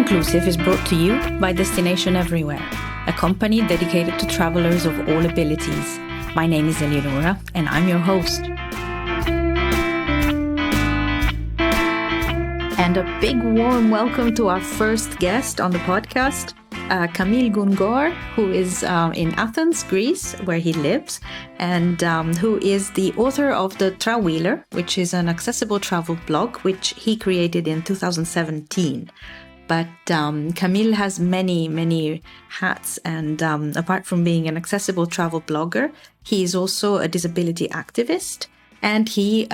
Inclusive is brought to you by Destination Everywhere, a company dedicated to travelers of all abilities. My name is Eleonora, and I'm your host. And a big warm welcome to our first guest on the podcast, Camille Gungor, who is in Athens, Greece, where he lives, and who is the author of the Trawheeler, which is an accessible travel blog, which he created in 2017. But Camille has many hats, and apart from being an accessible travel blogger, he is also a disability activist, and he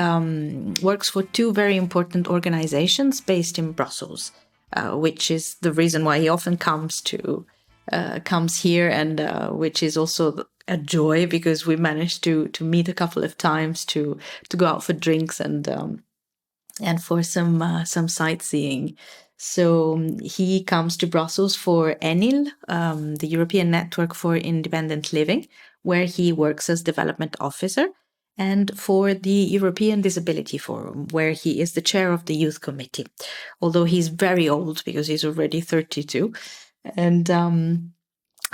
works for two very important organizations based in Brussels, which is the reason why he often comes here, and which is also a joy because we managed to meet a couple of times to go out for drinks and for some sightseeing. So he comes to Brussels for ENIL, the European Network for Independent Living, where he works as development officer, and for the European Disability Forum, where he is the chair of the youth committee, although he's very old because he's already 32. And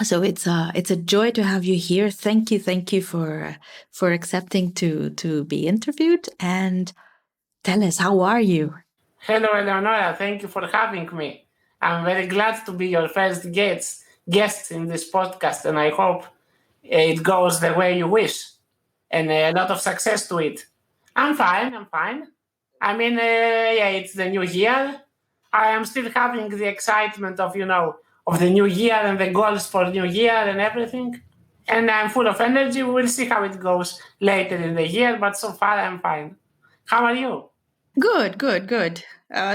so it's a joy to have you here. Thank you for accepting to be interviewed. And tell us, how are you? Hello, Eleonora. Thank you for having me. I'm very glad to be your first guest in this podcast, and I hope it goes the way you wish, and a lot of success to it. I'm fine. I mean, it's the new year. I am still having the excitement of the new year and the goals for new year and everything. And I'm full of energy. We'll see how it goes later in the year, but so far I'm fine. How are you? Good.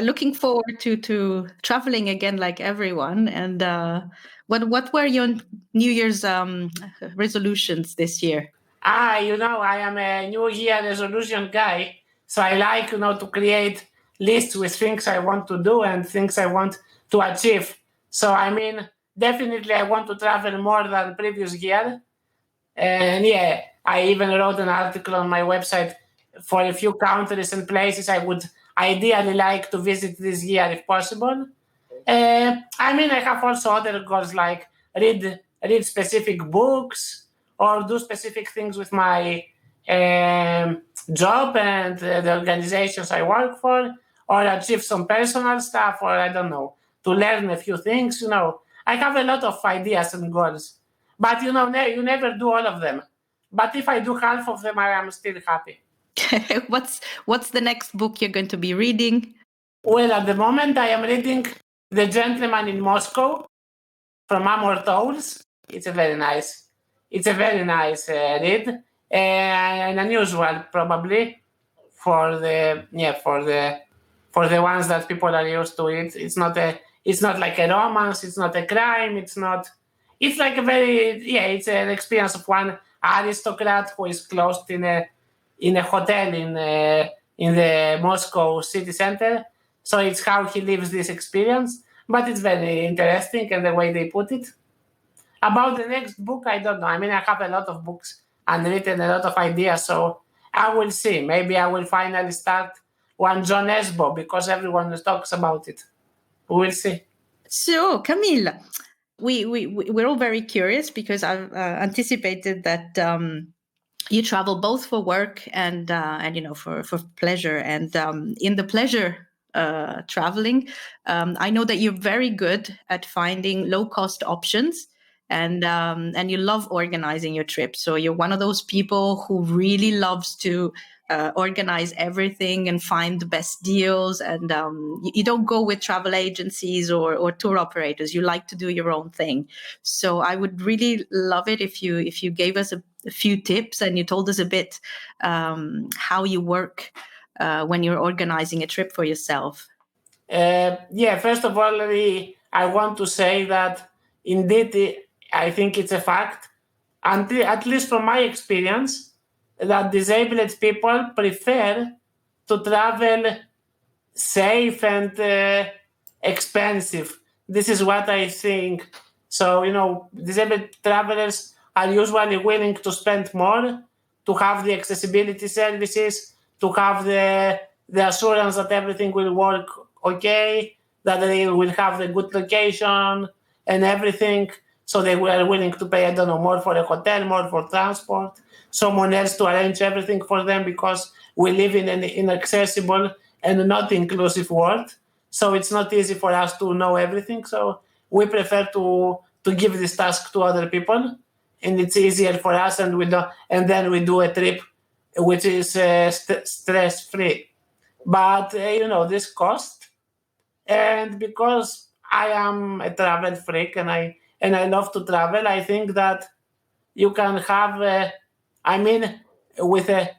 Looking forward to traveling again, like everyone. And what were your New Year's resolutions this year? I am a New Year resolution guy, so I like to create lists with things I want to do and things I want to achieve. So I mean, definitely I want to travel more than previous year, and I even wrote an article on my website for a few countries and places I would ideally like to visit this year if possible. I have also other goals like read specific books or do specific things with my job and the organizations I work for, or achieve some personal stuff, or I don't know, to learn a few things. I have a lot of ideas and goals, but you never do all of them. But if I do half of them, I am still happy. What's the next book you're going to be reading? Well, at the moment I am reading The Gentleman in Moscow from Amor Towles. It's a very nice read, and unusual probably for the ones that people are used to it. It's not like a romance. It's not a crime. It's like it's an experience of one aristocrat who is closed in a hotel in the Moscow city center. So it's how he lives this experience, but it's very interesting and the way they put it. About the next book, I don't know. I have a lot of books and written a lot of ideas, so I will see. Maybe I will finally start one John Esbo because everyone talks about it. We'll see. So, Camille, we're all very curious because I've anticipated that you travel both for work and for pleasure. And in the pleasure traveling, I know that you're very good at finding low-cost options, and you love organizing your trips. So you're one of those people who really loves to organize everything and find the best deals. And you don't go with travel agencies or tour operators. You like to do your own thing. So I would really love it if you gave us a few tips and you told us a bit how you work when you're organizing a trip for yourself. First of all, I want to say that indeed, I think it's a fact, and at least from my experience, that disabled people prefer to travel safe and expensive. This is what I think. So, disabled travelers are usually willing to spend more to have the accessibility services, to have the assurance that everything will work okay, that they will have the good location and everything. So they were willing to pay, I don't know, more for a hotel, more for transport, someone else to arrange everything for them, because we live in an inaccessible and not inclusive world. So it's not easy for us to know everything. So we prefer to give this task to other people, and it's easier for us. And then we do a trip which is stress free. But this cost, and because I am a travel freak and I love to travel, I think that you can have, with the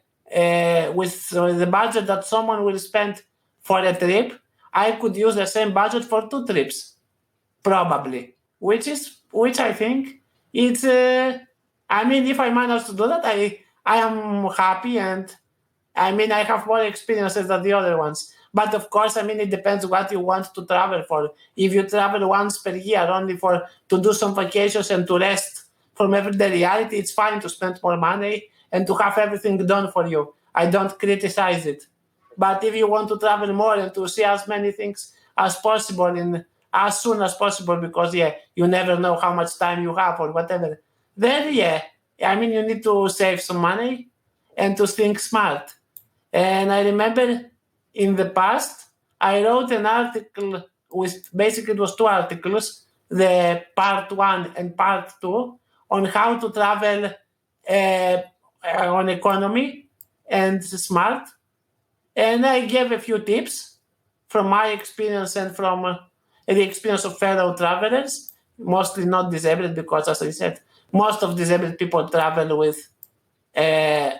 budget that someone will spend for a trip, I could use the same budget for 2 trips, probably. Which I think it's. If I manage to do that, I am happy, and I have more experiences than the other ones. But of course, it depends what you want to travel for. If you travel once per year only to do some vacations and to rest from everyday reality, it's fine to spend more money and to have everything done for you. I don't criticize it. But if you want to travel more and to see as many things as possible and as soon as possible, because you never know how much time you have or whatever, then you need to save some money and to think smart. And I remember in the past, I wrote an article with, basically it was 2 articles, the part 1 and part 2, on how to travel on economy and smart. And I gave a few tips from my experience and from the experience of fellow travelers, mostly not disabled, because as I said, most of disabled people travel with high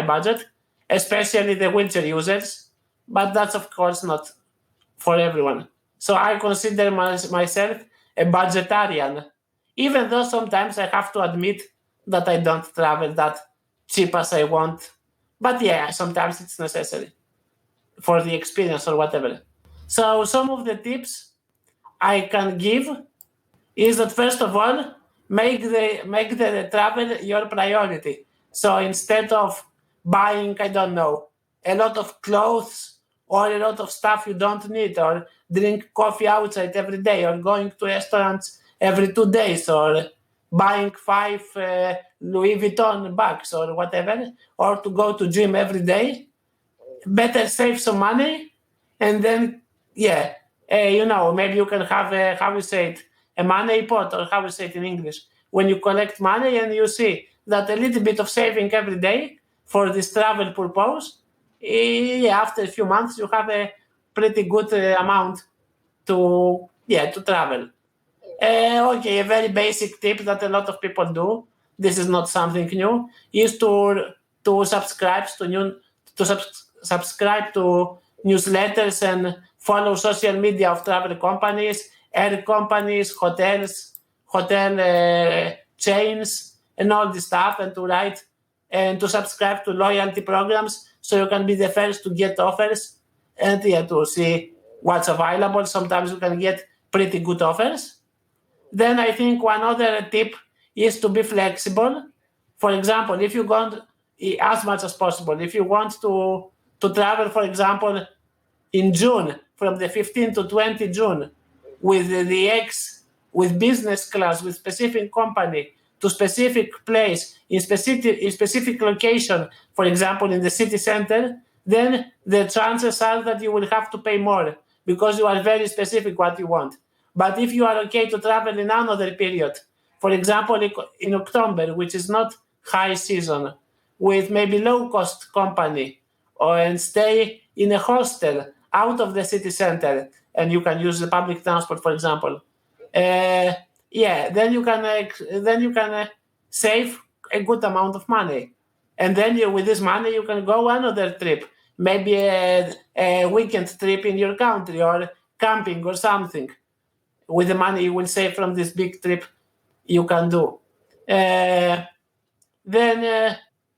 budget, especially the wheelchair users. But that's of course not for everyone. So I consider myself a budgetarian, even though sometimes I have to admit that I don't travel that cheap as I want. But sometimes it's necessary for the experience or whatever. So some of the tips I can give is that, first of all, make the travel your priority. So instead of buying, I don't know, a lot of clothes or a lot of stuff you don't need, or drink coffee outside every day, or going to restaurants every 2 days, or buying 5 Louis Vuitton bags or whatever, or to go to gym every day, better save some money, and then maybe you can have a money pot, or how you say it in English, when you collect money and you see that a little bit of saving every day for this travel purpose, after a few months you have a pretty good amount to travel. A very basic tip that a lot of people do, this is not something new, is to subscribe to newsletters and follow social media of travel companies, air companies, hotel chains, and all this stuff, and to write and to subscribe to loyalty programs, so you can be the first to get offers and to see what's available. Sometimes you can get pretty good offers. Then I think one other tip is to be flexible. For example, if you want, as much as possible, if you want to travel, for example, in June, from the 15th to 20 June, with with business class, with specific company, to specific place, in specific location, for example, in the city center, then the chances are that you will have to pay more, because you are very specific what you want. But if you are okay to travel in another period, for example, in October, which is not high season, with maybe low-cost company, and stay in a hostel out of the city center, and you can use the public transport, for example, then you can save a good amount of money, and then with this money you can go another trip, maybe a weekend trip in your country, or camping or something. With the money you will save from this big trip, you can do. Then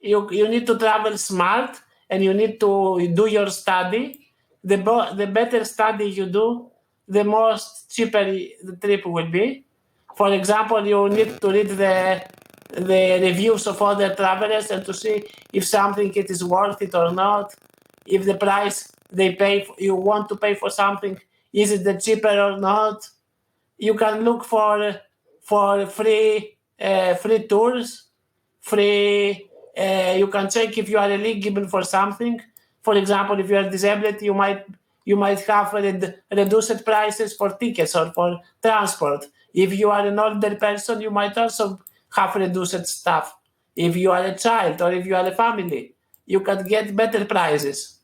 you need to travel smart, and you need to do your study. The better study you do, the most cheaper the trip will be. For example, you need to read the reviews of other travelers and to see if something it is worth it or not. If the price you want to pay for something Is it the cheaper or not? You can look for free tours, free. You can check if you are eligible for something. For example, if you are disabled, you might have reduced prices for tickets or for transport. If you are an older person, you might also have reduced stuff. If you are a child or if you are a family, you can get better prices.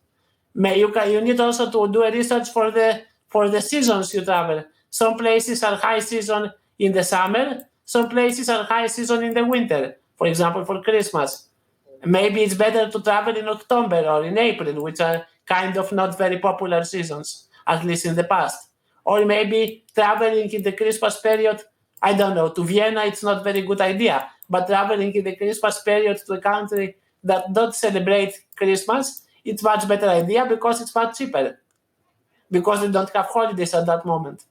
You need also to do a research for the seasons you travel. Some places are high season in the summer. Some places are high season in the winter. For example, for Christmas. Maybe it's better to travel in October or in April, which are kind of not very popular seasons, at least in the past. Or maybe traveling in the Christmas period, I don't know, to Vienna, it's not very good idea. But traveling in the Christmas period to a country that don't celebrate Christmas, it's much better idea because it's much cheaper. Because they don't have holidays at that moment.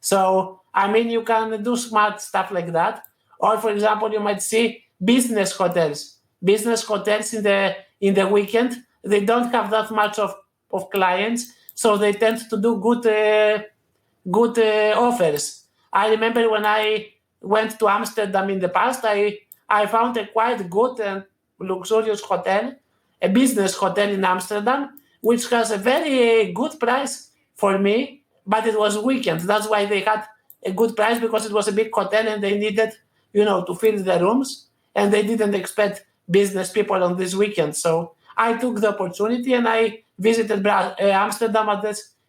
So, I mean, you can do smart stuff like that. Or, for example, you might see business hotels. Business hotels in the weekend, they don't have that much of clients, so they tend to do good offers. I remember when I went to Amsterdam in the past, I found a quite good and luxurious hotel, a business hotel in Amsterdam, which has a very good price for me, but it was weekend. That's why they had a good price, because it was a big hotel and they needed, to fill the rooms, and they didn't expect business people on this weekend. So I took the opportunity and I visited Amsterdam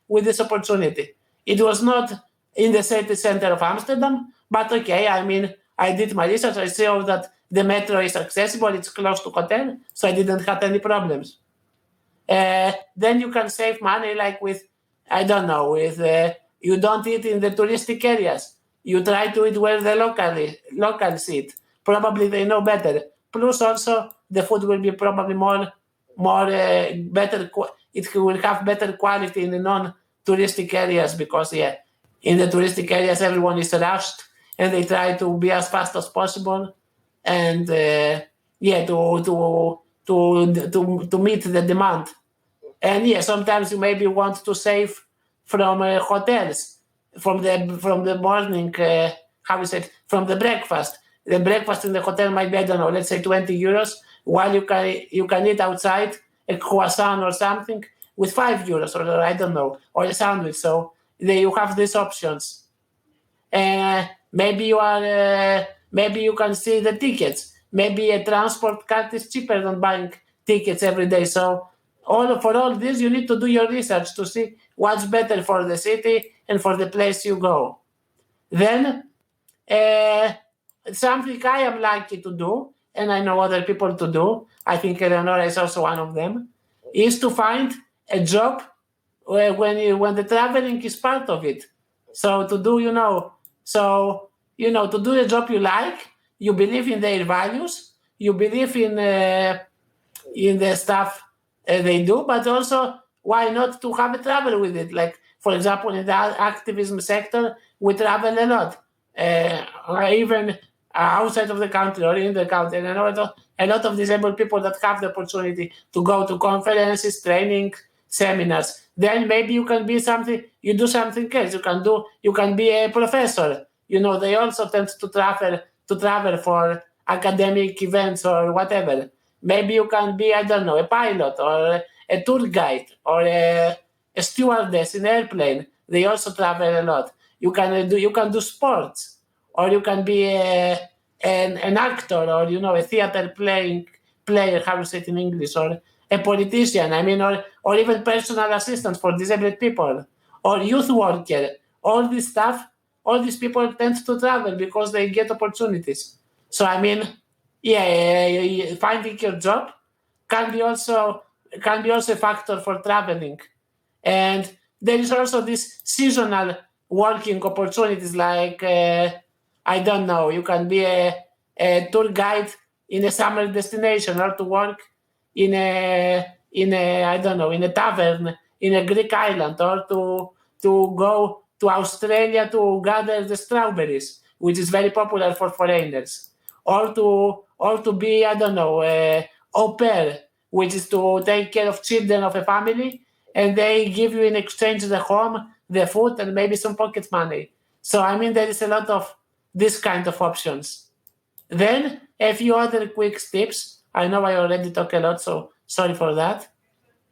with this opportunity. It was not in the city center of Amsterdam, but okay, I mean, I did my research. I saw that the metro is accessible, it's close to hotel, so I didn't have any problems. Then you can save money, like with, I don't know, with you don't eat in the touristic areas. You try to eat where the locals eat. Probably they know better. Plus, also the food will be probably more better. It will have better quality in the non-touristic areas, because in the touristic areas everyone is rushed and they try to be as fast as possible, and to meet the demand. And sometimes you maybe want to save from hotels, from the morning, from the breakfast. The breakfast in the hotel might be, I don't know, let's say 20 euros, while you can eat outside a croissant or something with 5 euros, or I don't know, or a sandwich. So you have these options. Maybe you can see the tickets. Maybe a transport card is cheaper than buying tickets every day. So for all this, you need to do your research to see what's better for the city and for the place you go. Then, something I am lucky to do, and I know other people to do, I think Eleonora is also one of them, is to find a job when the traveling is part of it. So to do, to do a job you like, you believe in their values, you believe in the stuff they do, but also why not to have a travel with it? Like, for example, in the activism sector, we travel a lot, or even outside of the country or in the country. And a lot of disabled people that have the opportunity to go to conferences, training, seminars. Then maybe you can be something. You do something else. You can be a professor. They also tend to travel for academic events or whatever. Maybe you can be, I don't know, a pilot or a tour guide or a stewardess in an airplane. They also travel a lot. You can do sports, or you can be an actor, or a theater player, how to say it in English, or a politician. I mean, or even personal assistant for disabled people, or youth worker. All this stuff. All these people tend to travel because they get opportunities. So I mean, finding your job can be also a factor for traveling. And there is also this seasonal working opportunities, like I don't know, you can be a tour guide in a summer destination, or to work in a I don't know, in a tavern in a Greek island, or to go to Australia to gather the strawberries, which is very popular for foreigners, or to be, I don't know, au pair, which is to take care of children of a family, and they give you in exchange the home the food, and maybe some pocket money. So I mean, there is a lot of this kind of options. Then a few other quick tips. I know I already talk a lot, so sorry for that.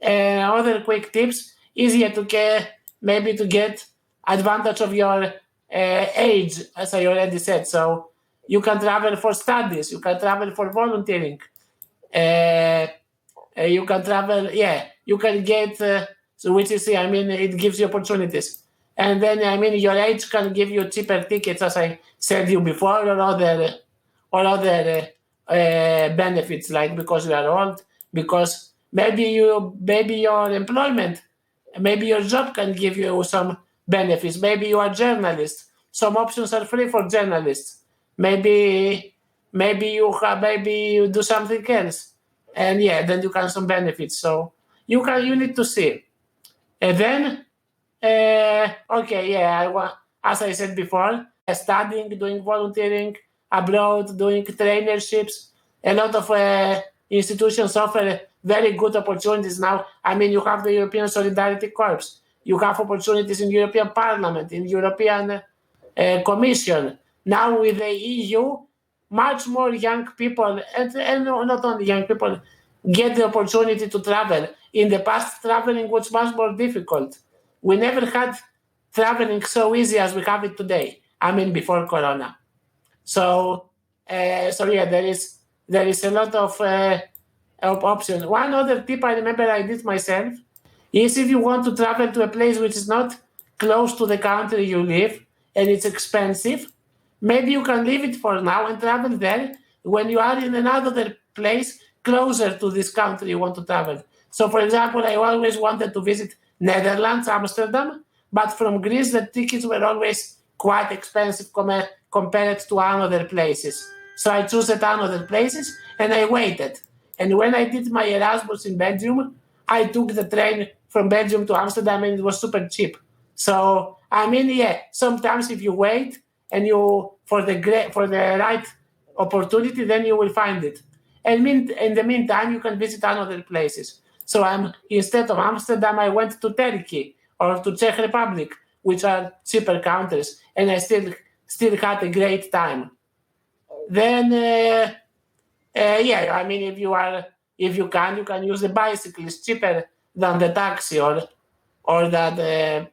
Other quick tips: easier to get, maybe to get advantage of your age, as I already said. So you can travel for studies, you can travel for volunteering, you can travel. You can get. So which is, I mean, it gives you opportunities. And then, I mean, your age can give you cheaper tickets, as I said you before, or other benefits, like because you are old, because maybe your employment, maybe your job can give you some benefits. Maybe you are a journalist. Some options are free for journalists. Maybe you do something else, and then you can some benefits. So you need to see. And then, as I said before, studying, doing volunteering abroad, doing trainerships. A lot of institutions offer very good opportunities now. I mean, you have the European Solidarity Corps. You have opportunities in European Parliament, in European Commission. Now with the EU, much more young people, and not only young people, get the opportunity to travel. In the past, traveling was much more difficult. We never had traveling so easy as we have it today. I mean, before Corona. So there is a lot of options. One other tip I remember I did myself is, if you want to travel to a place which is not close to the country you live and it's expensive, maybe you can leave it for now and travel there when you are in another place closer to this country you want to travel. So, for example, I always wanted to visit Netherlands, Amsterdam, but from Greece the tickets were always quite expensive compared to other places. So I chose other places and I waited. And when I did my Erasmus in Belgium, I took the train from Belgium to Amsterdam and it was super cheap. So, I mean, sometimes if you wait and you for the right opportunity, then you will find it. And in the meantime, you can visit other places. So instead of Amsterdam, I went to Turkey or to Czech Republic, which are cheaper countries, and I still had a great time. Then, I mean, if you can use the bicycle. It's cheaper than the taxi or than the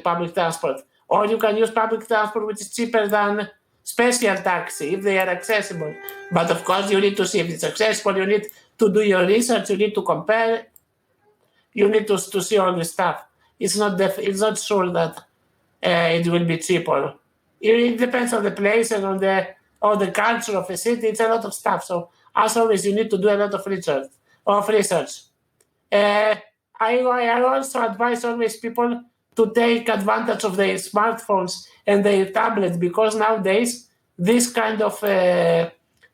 public transport. Or you can use public transport, which is cheaper than special taxi if they are accessible. But of course, you need to see if it's accessible. You need to do your research. You need to compare. You need to see all the stuff. It's not sure that it will be cheaper. It depends on the place and on the culture of a city. It's a lot of stuff. So as always, you need to do a lot of research. I also advise always people to take advantage of their smartphones and their tablets, because nowadays this kind of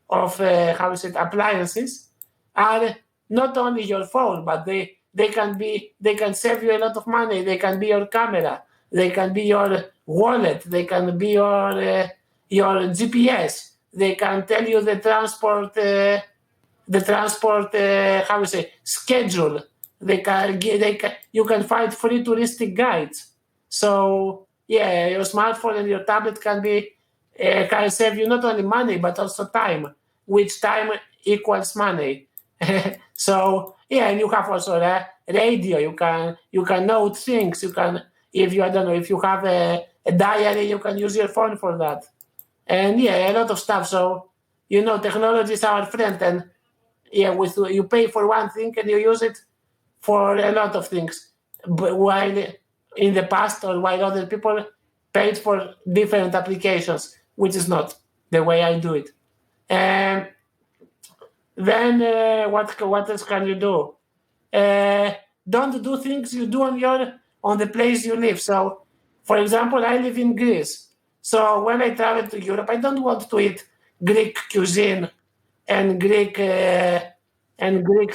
appliances are not only your phone, but they can save you a lot of money. They can be your camera. They can be your wallet. They can be your GPS. They can tell you the transport schedule. You can find free touristic guides. So your smartphone and your tablet can save you not only money but also time, which time equals money. So and you have also a radio. You can note things. You can, if you have a diary, you can use your phone for that. And a lot of stuff. So technology is our friend, and you pay for one thing and you use it for a lot of things. But while in the past, or while other people paid for different applications, which is not the way I do it. And then what else can you do? Don't do things you do on the place you live. So, for example, I live in Greece. So when I travel to Europe, I don't want to eat Greek cuisine and Greek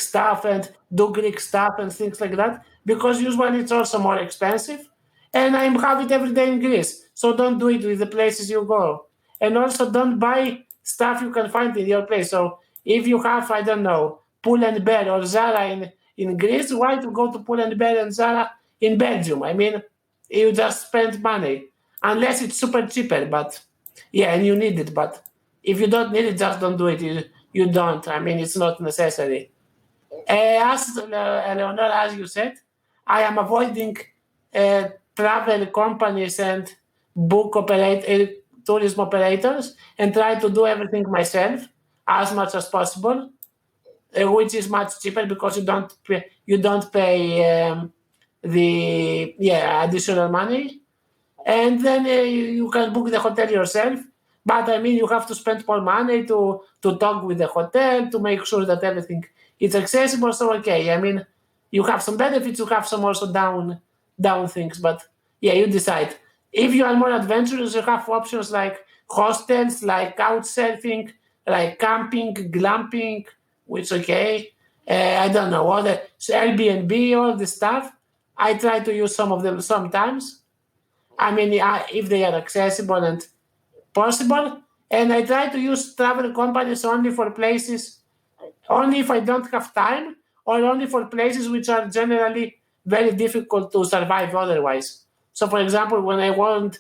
stuff and do Greek stuff and things like that, because usually it's also more expensive, and I have it every day in Greece. So don't do it with the places you go, and also don't buy stuff you can find in your place. So if you have, I don't know, Pull and Bear or Zara in Greece, why to go to Pull and Bear and Zara in Belgium. I mean, you just spend money unless it's super cheaper. But yeah, and you need it. But if you don't need it, just don't do it. You don't. I mean, it's not necessary. As Eleonora, as you said, I am avoiding travel companies and tourism operators and try to do everything myself as much as possible, which is much cheaper because you don't pay the additional money, and then you can book the hotel yourself. But I mean, you have to spend more money to talk with the hotel to make sure that everything is accessible. So okay, I mean, you have some benefits, you have some also down things. But yeah, you decide. If you are more adventurous, you have options like hostels, like couch surfing, like camping, glamping, which okay. I don't know, all the Airbnb, all the stuff. I try to use some of them sometimes. I mean, if they are accessible and possible. And I try to use travel companies only for places, only if I don't have time, or only for places which are generally very difficult to survive otherwise. So, for example, when I went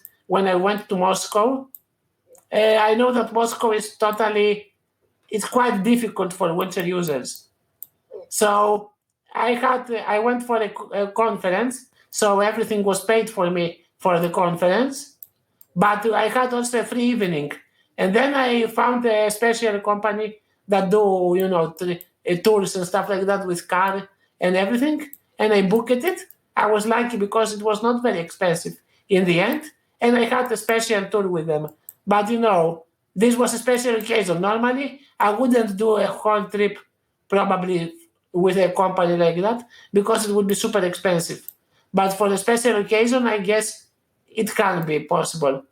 to Moscow, I know that Moscow is it's quite difficult for wheelchair users. So I went for a conference, so everything was paid for me for the conference, but I had also a free evening. And then I found a special company that do, tours and stuff like that with car and everything. And I booked it. I was lucky because it was not very expensive in the end. And I had a special tour with them. But, this was a special occasion. Normally, I wouldn't do a whole trip probably with a company like that because it would be super expensive. But for a special occasion, I guess it can be possible.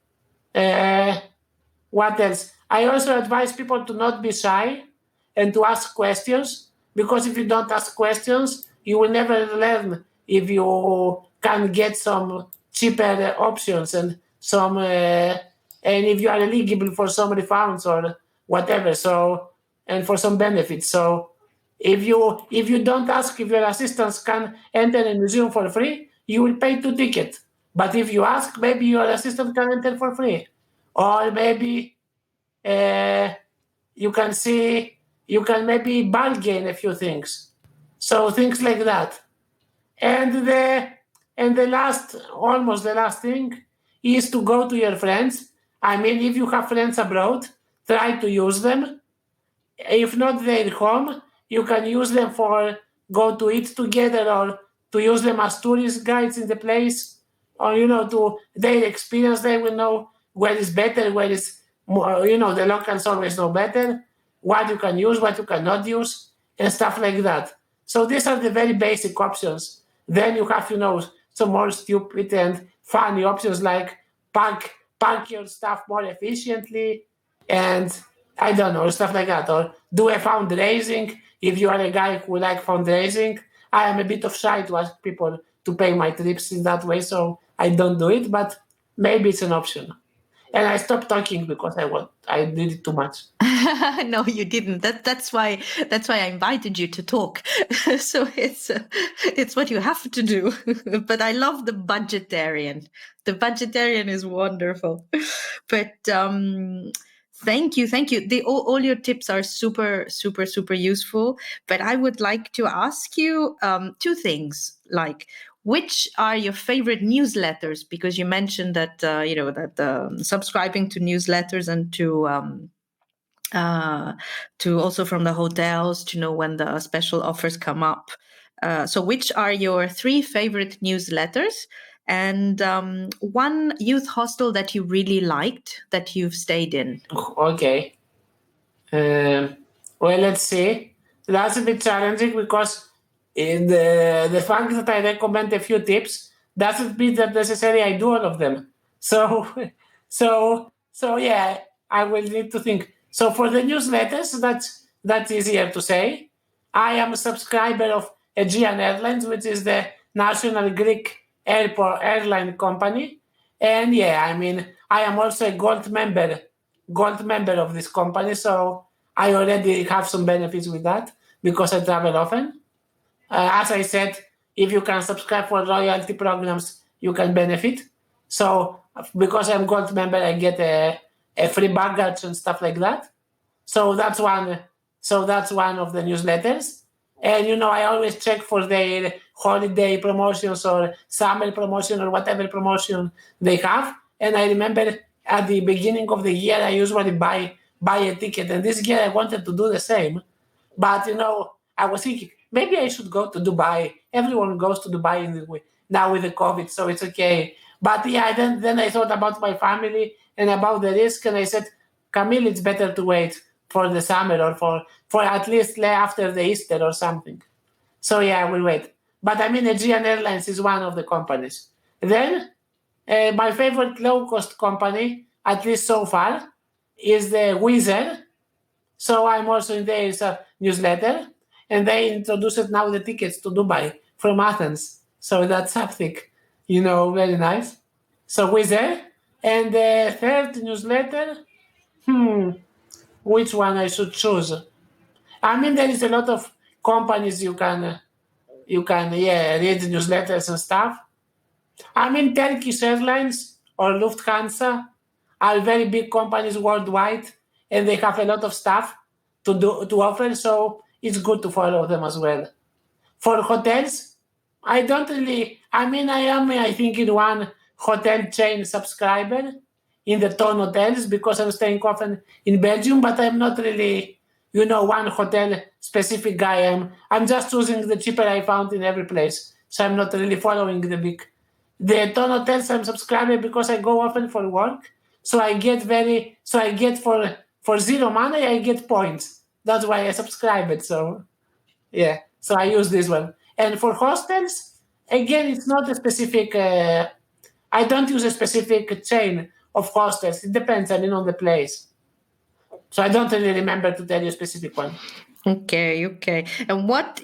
What else? I also advise people to not be shy and to ask questions, because if you don't ask questions, you will never learn if you can get some cheaper options and and if you are eligible for some refunds or whatever. So, and for some benefits. So if you don't ask if your assistants can enter a museum for free, you will pay 2 tickets. But if you ask, maybe your assistant can enter for free. Or maybe you can maybe bargain a few things. So things like that. And almost the last thing is to go to your friends. I mean, if you have friends abroad, try to use them. If not their home, you can use them for go to eat together, or to use them as tourist guides in the place, or to their experience. They will know where is better, where is more. The locals always know better what you can use, what you cannot use, and stuff like that. So these are the very basic options. Then you have some more stupid and funny options like pack your stuff more efficiently, and I don't know, stuff like that. Or do a fundraising if you are a guy who like fundraising. I am a bit of shy to ask people to pay my trips in that way, so I don't do it, but maybe it's an option. And I stopped talking because I did it too much. No, you didn't. That's why I invited you to talk. So it's what you have to do. But I love the budgetarian. The budgetarian is wonderful. But thank you. All your tips are super, super, super useful. But I would like to ask you 2 things. Like, which are your favorite newsletters? Because you mentioned that subscribing to newsletters and to also from the hotels to know when the special offers come up. So which are your 3 favorite newsletters, and one youth hostel that you really liked that you've stayed in? Okay. Well, let's see. That's a bit challenging because in the fact that I recommend a few tips doesn't mean that necessarily I do all of them. So yeah, I will need to think. So for the newsletters, that's easier to say. I am a subscriber of Aegean Airlines, which is the national Greek airline company. And yeah, I mean, I am also a gold member of this company. So I already have some benefits with that because I travel often. As I said, if you can subscribe for loyalty programs, you can benefit. So because I'm gold member, I get a free baggage and stuff like that. So that's one. So that's one of the newsletters. And I always check for their holiday promotions or summer promotion or whatever promotion they have. And I remember at the beginning of the year, I usually buy a ticket. And this year I wanted to do the same. But, I was thinking, maybe I should go to Dubai. Everyone goes to Dubai now with the COVID, so it's okay. But yeah, then I thought about my family and about the risk. And I said, Camille, it's better to wait for the summer or for at least after the Easter or something. So yeah, I will wait. But I mean, Aegean Airlines is one of the companies. Then my favorite low-cost company, at least so far, is the Wizz Air. So I'm also in their newsletter, and they introduced now the tickets to Dubai from Athens. So that's something, very nice. So Wizz Air. And the third newsletter, which one I should choose? I mean, there is a lot of companies you can read newsletters and stuff. I mean, Turkish Airlines or Lufthansa are very big companies worldwide, and they have a lot of stuff to offer. So it's good to follow them as well. For hotels, I don't really. I mean, I think, in one hotel chain subscriber in the Ton hotels because I'm staying often in Belgium, but I'm not really, one hotel specific guy. I'm just choosing the cheaper I found in every place. So I'm not really following the big. The Ton hotels I'm subscribing because I go often for work. So I get for zero money, I get points. That's why I subscribe it. So yeah, so I use this one. And for hostels, again, it's not a specific. I don't use a specific chain of hostels. It depends, on the place. So I don't really remember to tell you a specific one. Okay. And what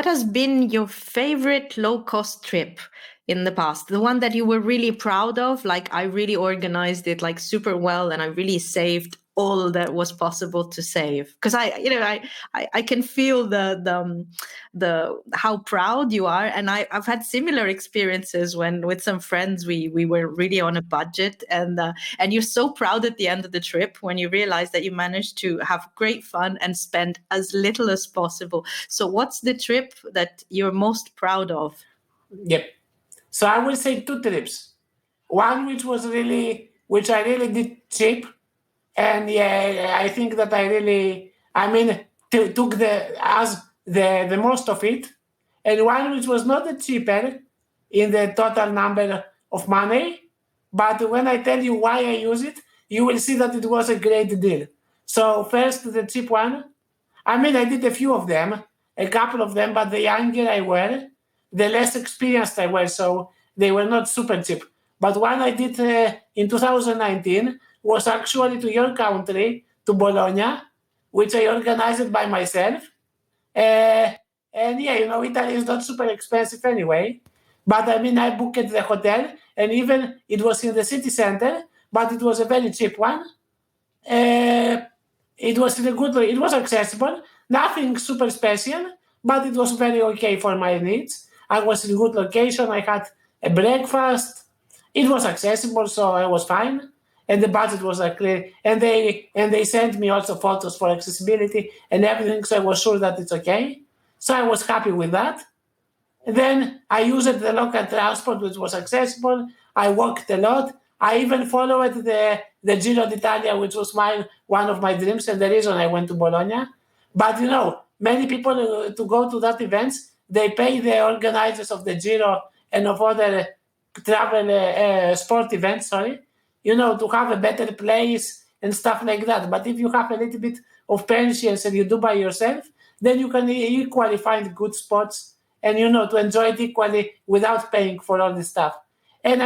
has been your favorite low-cost trip in the past? The one that you were really proud of, like I really organized it like super well and I really saved all that was possible to save. Because I can feel the how proud you are, and I've had similar experiences when with some friends we were really on a budget, and you're so proud at the end of the trip when you realize that you managed to have great fun and spend as little as possible. So what's the trip that you're most proud of? Yep. So I will say two trips. One which I really did cheap. And yeah, I think that took the most of it. And one which was not the cheaper in the total number of money. But when I tell you why I use it, you will see that it was a great deal. So first, the cheap one. I did a few of them, a couple of them, but the younger I were, the less experienced I were. So they were not super cheap. But one I did in 2019 was actually to your country, to Bologna, which I organized by myself. And yeah, Italy is not super expensive anyway. But I booked the hotel, and even it was in the city center, but it was a very cheap one. It was it was accessible, nothing super special, but it was very okay for my needs. I was in a good location, I had a breakfast, it was accessible, so I was fine. And the budget was clear, and they sent me also photos for accessibility and everything, so I was sure that it's okay. So I was happy with that. And then I used the local transport, which was accessible. I walked a lot. I even followed the Giro d'Italia, which was one of my dreams, and the reason I went to Bologna. But many people to go to that event, they pay the organizers of the Giro and of other travel sport events, to have a better place and stuff like that. But if you have a little bit of patience and you do by yourself, then you can equally find good spots and, to enjoy it equally without paying for all this stuff. And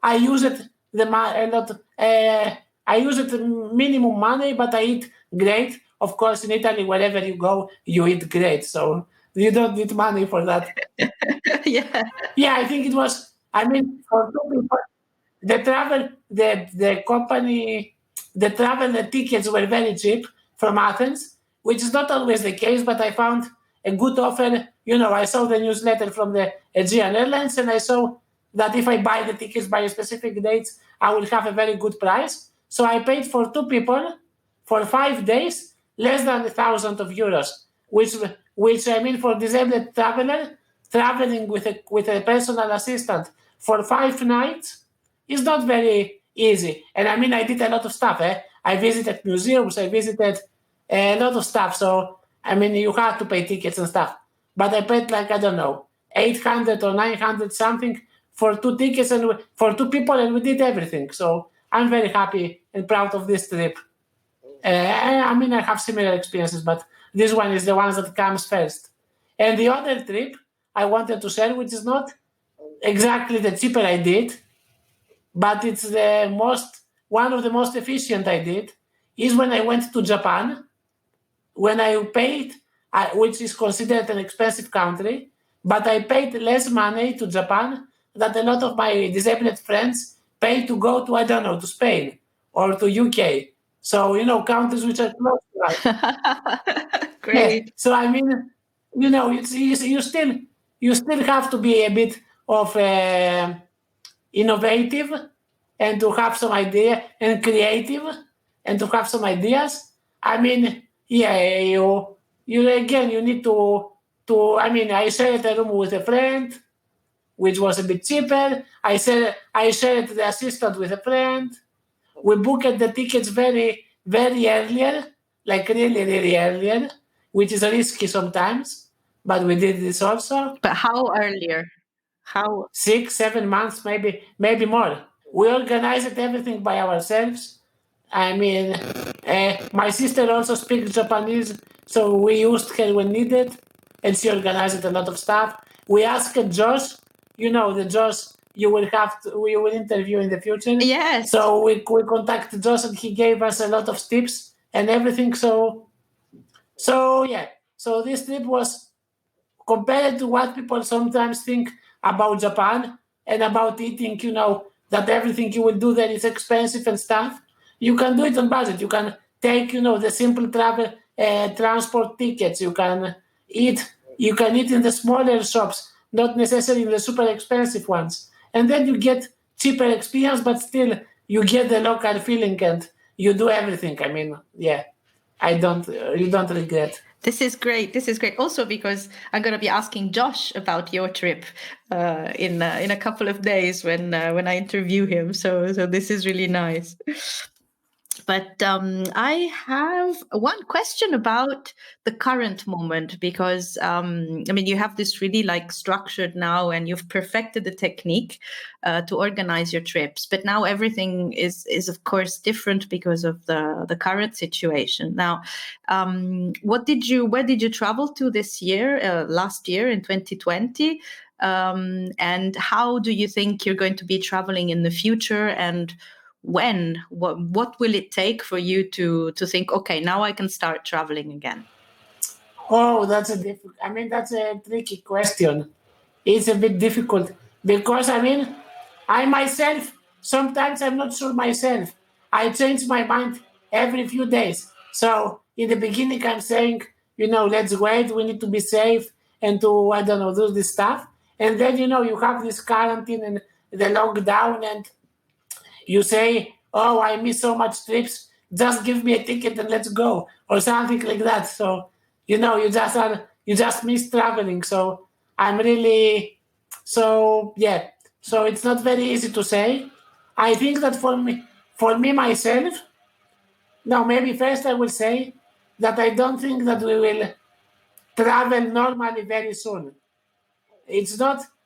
I use it a lot. I use it minimum money, but I eat great. Of course, in Italy, wherever you go, you eat great. So you don't need money for that. Yeah. Yeah, I think it was, for two people, the tickets were very cheap from Athens, which is not always the case, but I found a good offer. I saw the newsletter from the Aegean Airlines, and I saw that if I buy the tickets by a specific dates, I will have a very good price. So I paid for 2 people for 5 days, less than €1,000, which I mean for disabled traveler traveling with a personal assistant for 5 nights is not very easy. And I mean, I did a lot of stuff. I visited museums, I visited a lot of stuff. So I mean, you have to pay tickets and stuff. But I paid like, I don't know, 800 or 900 something for 2 tickets and for 2 people, and we did everything. So I'm very happy and proud of this trip. I mean, I have similar experiences, but this one is the one that comes first. And the other trip I wanted to share, which is not exactly the cheaper I did, but it's one of the most efficient I did, is when I went to Japan, when I paid, which is considered an expensive country, but I paid less money to Japan than a lot of my disabled friends pay to go to, I don't know, to Spain or to UK. So, countries which are close to us. Great. Yeah. So, I mean, you still have to be a bit of innovative and to have some idea and creative and to have some ideas. I mean, yeah, you need to, I mean, I shared a room with a friend, which was a bit cheaper. I shared the assistant with a friend. We booked the tickets very, very earlier, like really, really earlier, which is risky sometimes, but we did this also. But how earlier? How? 6-7 months, maybe more. We organized everything by ourselves. I mean, my sister also speaks Japanese, so we used her when needed, and she organized a lot of stuff. We asked Josh, the Josh we will interview in the future. Yes. So we contacted Josh, and he gave us a lot of tips and everything. So yeah. So this trip was, compared to what people sometimes think about Japan and about eating, that everything you will do there is expensive and stuff. You can do it on budget. You can take, the simple travel transport tickets. You can eat in the smaller shops, not necessarily in the super expensive ones. And then you get cheaper experience, but still you get the local feeling and you do everything. I mean, yeah, you don't regret. This is great. This is great. Also, because I'm going to be asking Josh about your trip in a couple of days when I interview him. So this is really nice. But I have one question about the current moment, because I mean, you have this really structured now, and you've perfected the technique to organize your trips. But now everything is of course different because of the current situation. Now, where did you travel to this year, last year in 2020? And how do you think you're going to be traveling in the future? And what will it take for you to think, okay, now I can start traveling again? Oh, that's a tricky question. It's a bit difficult because I myself, sometimes I'm not sure myself. I change my mind every few days. So in the beginning, I'm saying, let's wait. We need to be safe and to, I don't know, do this stuff. And then, you have this quarantine and the lockdown, and you say, oh, I miss so much trips. Just give me a ticket and let's go, or something like that. So, you just miss traveling. So yeah. So it's not very easy to say. I think that for me myself, now maybe first I will say that I don't think that we will travel normally very soon.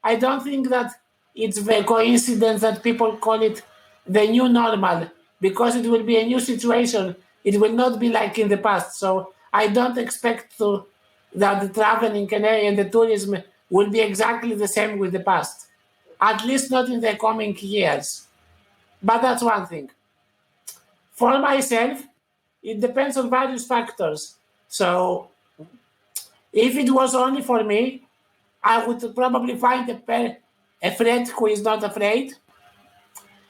I don't think that it's a coincidence that people call it the new normal, because it will be a new situation. It will not be like in the past. So I don't expect that the traveling and the tourism will be exactly the same with the past, at least not in the coming years. But that's one thing. For myself, it depends on various factors. So if it was only for me, I would probably find a friend who is not afraid,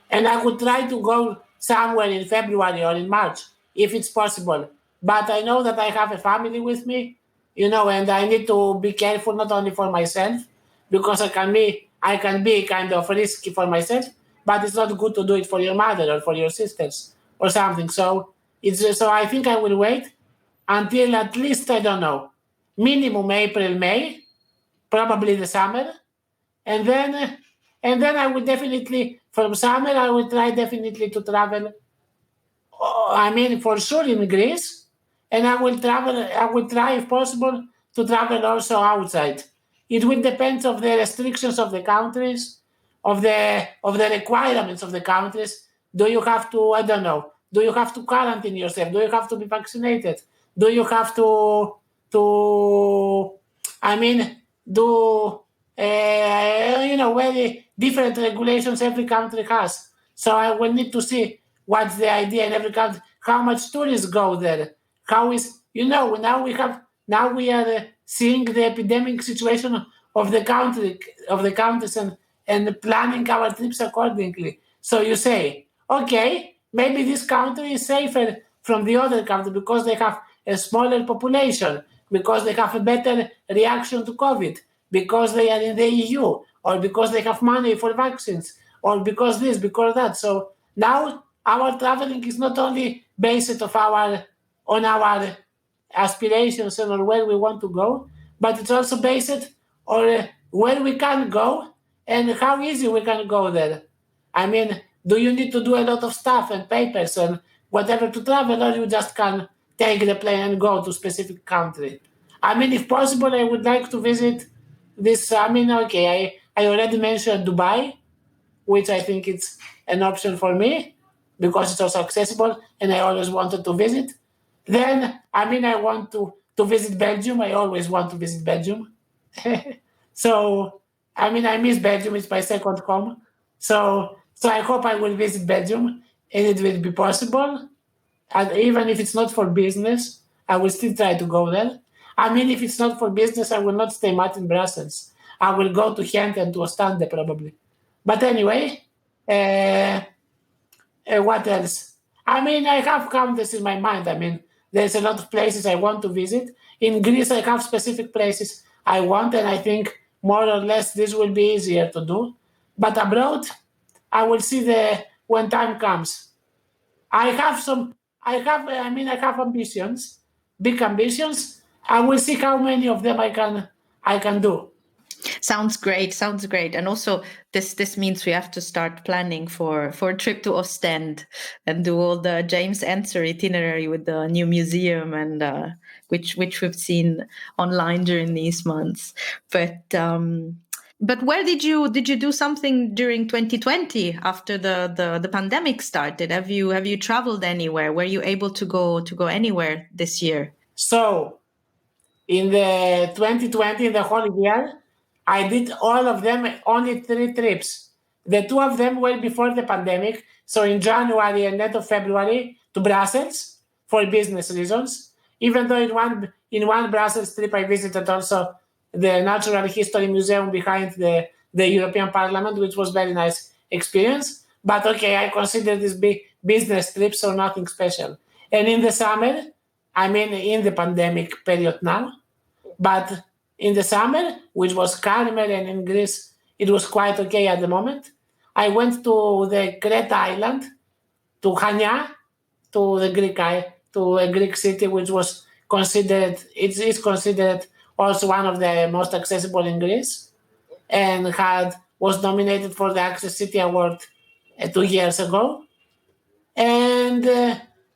and I would try to go somewhere in February or in March if it's possible. But I know that I have a family with me, and I need to be careful not only for myself, because I can be kind of risky for myself, but it's not good to do it for your mother or for your sisters or something. So I think I will wait until at least, I don't know, minimum April, May, probably the summer, and then I will definitely, from summer I will try definitely to travel. For sure in Greece, and I will travel. I will try, if possible, to travel also outside. It will depend of the restrictions of the countries, of the requirements of the countries. Do you have to? I don't know. Do you have to quarantine yourself? Do you have to be vaccinated? Do you have to? I mean, do very different regulations every country has. So I will need to see what's the idea in every country, how much tourists go there, how is, now we are seeing the epidemic situation of the countries, and planning our trips accordingly. So you say, okay, maybe this country is safer from the other country because they have a smaller population, because they have a better reaction to COVID, because they are in the EU, or because they have money for vaccines, or because this, because that. So now our traveling is not only based on our aspirations and on where we want to go, but it's also based on where we can go and how easy we can go there. Do you need to do a lot of stuff and papers and whatever to travel, or you just can take the plane and go to specific country? If possible, I would like to visit this. I already mentioned Dubai, which I think it's an option for me because it's also accessible and I always wanted to visit. Then, I want to visit Belgium. I always want to visit Belgium. So, I miss Belgium. It's my second home. So I hope I will visit Belgium and it will be possible. And even if it's not for business, I will still try to go there. If it's not for business, I will not stay much in Brussels. I will go to Ghent and to Ostende probably. But anyway, what else? I have countries in my mind. There's a lot of places I want to visit. In Greece, I have specific places I want, and I think more or less this will be easier to do. But abroad, I will see when time comes. I have ambitions, big ambitions. I will see how many of them I can do. Sounds great. And also this means we have to start planning for a trip to Ostend and do all the James Ensor itinerary with the new museum and which we've seen online during these months. But where did you do something during 2020 after the pandemic started? Have you traveled anywhere? Were you able to go anywhere this year? So in the 2020, the whole year, I did all of them, only 3 trips. The 2 of them were before the pandemic. So in January and end of February to Brussels for business reasons. Even though in one Brussels trip, I visited also the Natural History Museum behind the European Parliament, which was very nice experience. But okay, I consider this big business trip, so nothing special. And in the summer, in the pandemic period now, but in the summer, which was calmer, and in Greece, it was quite okay at the moment, I went to the Crete island, to Chania, to a Greek city, which was considered, it is considered also one of the most accessible in Greece, and was nominated for the Access City Award 2 years ago. And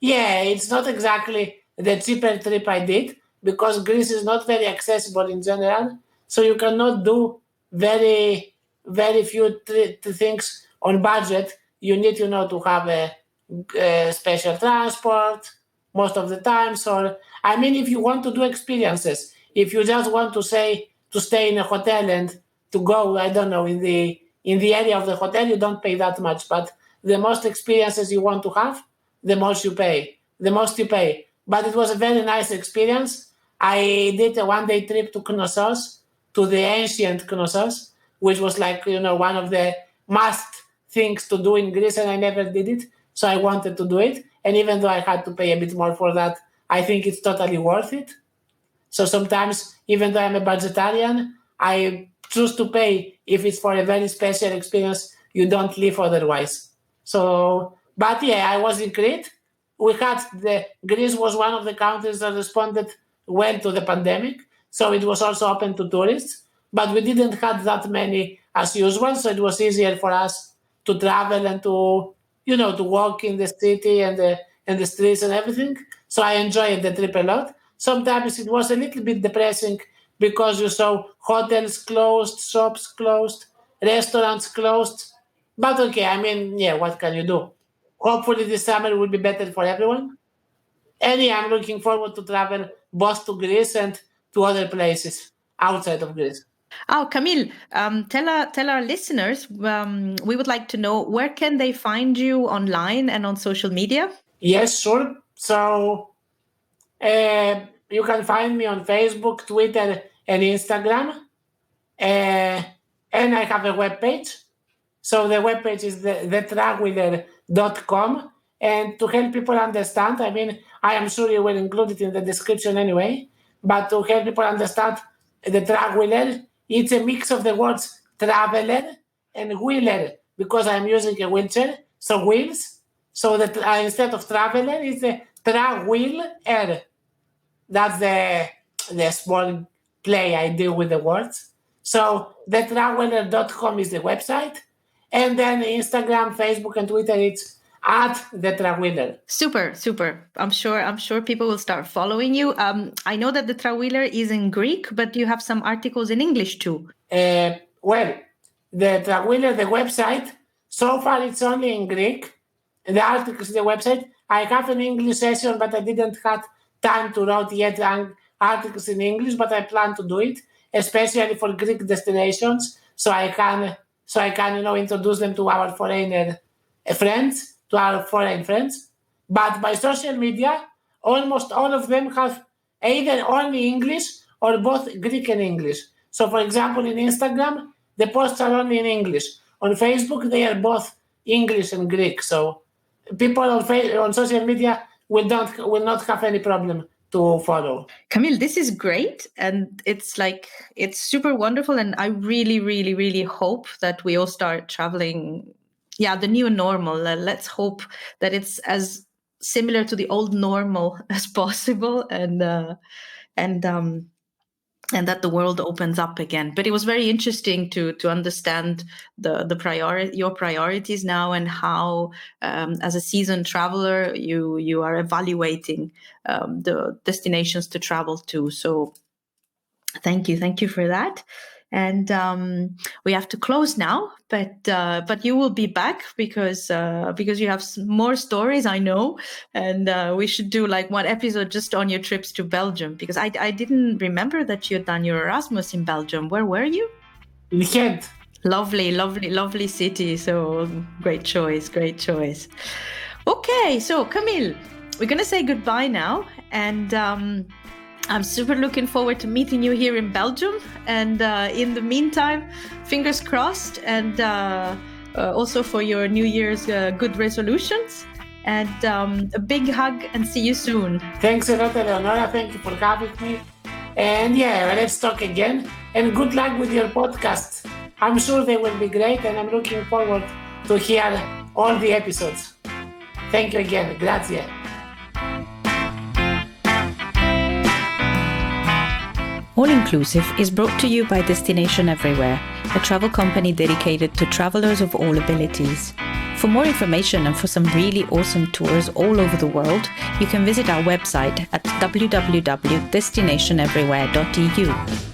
it's not exactly the cheaper trip I did, because Greece is not very accessible in general, so you cannot do very, very few things on budget. You need, to have a special transport most of the time. So, if you want to do experiences, if you just want to stay in a hotel and to go, I don't know, in the area of the hotel, you don't pay that much. But the most experiences you want to have, the most you pay. But it was a very nice experience. I did a 1-day trip to Knossos, to the ancient Knossos, which was one of the must things to do in Greece, and I never did it. So I wanted to do it. And even though I had to pay a bit more for that, I think it's totally worth it. So sometimes, even though I'm a vegetarian, I choose to pay if it's for a very special experience you don't live otherwise. So, but yeah, I was in Crete. Greece was one of the countries that responded well to the pandemic. So it was also open to tourists, but we didn't have that many as usual. So it was easier for us to travel and to walk in the city and the streets and everything. So I enjoyed the trip a lot. Sometimes it was a little bit depressing because you saw hotels closed, shops closed, restaurants closed. But okay, I mean, yeah, what can you do? Hopefully this summer will be better for everyone. And yeah, I'm looking forward to travel both to Greece and to other places outside of Greece. Oh, Camille, tell our listeners, we would like to know, where can they find you online and on social media? Yes, sure. So you can find me on Facebook, Twitter, and Instagram. And I have a webpage. So the webpage is thetravwheeler.com. And to help people understand, I mean, I am sure you will include it in the description anyway, but to help people understand, the Travwheeler, it's a mix of the words traveler and wheeler, because I'm using a wheelchair, so wheels. So that instead of traveler, it's a Travwheeler. That's the small play I do with the words. So thetravwheeler.com is the website. And then Instagram, Facebook, and Twitter, it's @thetravwheeler. Super. I'm sure people will start following you. I know that the Travwheeler is in Greek, but you have some articles in English too. Well, the Travwheeler, the website, so far it's only in Greek. The articles in the website. I have an English session, but I didn't have time to write yet articles in English, but I plan to do it, especially for Greek destinations, so I can introduce them to our foreign friends. But by social media, almost all of them have either only English or both Greek and English. So, for example, in Instagram, the posts are only in English. On Facebook, they are both English and Greek. So, people on social media will not have any problem to follow. Camille, this is great, and it's super wonderful, and I really, really, really hope that we all start traveling. Yeah, the new normal. Let's hope that it's as similar to the old normal as possible, and that the world opens up again. But it was very interesting to understand your priorities now, and how, as a seasoned traveler, you are evaluating the destinations to travel to. So thank you for that. And we have to close now, but you will be back because you have more stories, I know, and we should do like one episode just on your trips to Belgium, because I didn't remember that you had done your Erasmus in Belgium. Where were you? In Ghent. Lovely city. So great choice. Okay, so Camille, we're gonna say goodbye now, and I'm super looking forward to meeting you here in Belgium. And in the meantime, fingers crossed, and also for your New Year's good resolutions. And a big hug, and see you soon. Thanks a lot, Eleonora. Thank you for having me. And yeah, let's talk again. And good luck with your podcast. I'm sure they will be great, and I'm looking forward to hear all the episodes. Thank you again. Grazie. All Inclusive is brought to you by Destination Everywhere, a travel company dedicated to travelers of all abilities. For more information and for some really awesome tours all over the world, you can visit our website at www.destinationeverywhere.eu.